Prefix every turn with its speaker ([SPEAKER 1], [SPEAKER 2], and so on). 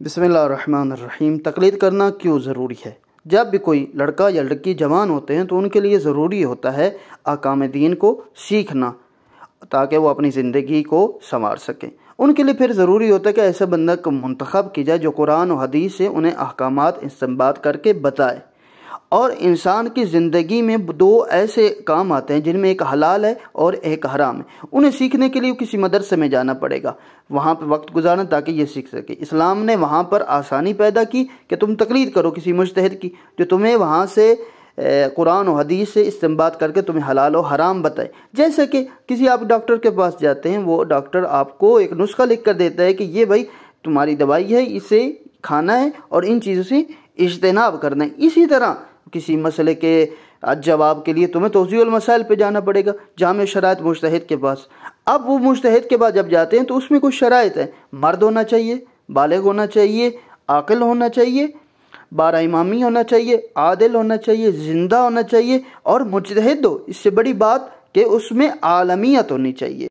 [SPEAKER 1] बिस्मिल्लाहिर्रहमानिर्रहीम। तक़लीद करना क्यों ज़रूरी है? जब भी कोई लड़का या लड़की जवान होते हैं तो उनके लिए ज़रूरी होता है अहकाम दीन को सीखना, ताकि वो अपनी ज़िंदगी को संवार सकें। उनके लिए फिर ज़रूरी होता है कि ऐसा बंदा को मुंतखब की जाए जो कुरान और हदीस से उन्हें अहकामात इस्तेंबात करके बताए। और इंसान की ज़िंदगी में दो ऐसे काम आते हैं जिनमें एक हलाल है और एक हराम है। उन्हें सीखने के लिए किसी मदरसे में जाना पड़ेगा, वहाँ पर वक्त गुजारना ताकि ये सीख सके। इस्लाम ने वहाँ पर आसानी पैदा की कि तुम तकलीद करो किसी मुज्तहिद की जो तुम्हें वहाँ से कुरान और हदीस से इस्तेंबात करके तुम्हें हलाल और हराम बताए। जैसे कि किसी आप डॉक्टर के पास जाते हैं, वो डॉक्टर आपको एक नुस्खा लिख कर देता है कि ये भाई तुम्हारी दवाई है, इसे खाना है और इन चीज़ों से इज्तनाब करना है। इसी तरह किसी मसले के जवाब के लिए तुम्हें तौज़ीउल मसाइल पे जाना पड़ेगा, जामे शराइत मुज्तहिद के पास। अब वो मुज्तहिद के पास जब जाते हैं तो उसमें कुछ शराइत है, मर्द होना चाहिए, बालिग होना चाहिए, आकिल होना चाहिए, 12 इमामी होना चाहिए, आदिल होना चाहिए, ज़िंदा होना चाहिए और मुज्तहिद हो। इससे बड़ी बात कि उसमें आलमियत होनी चाहिए।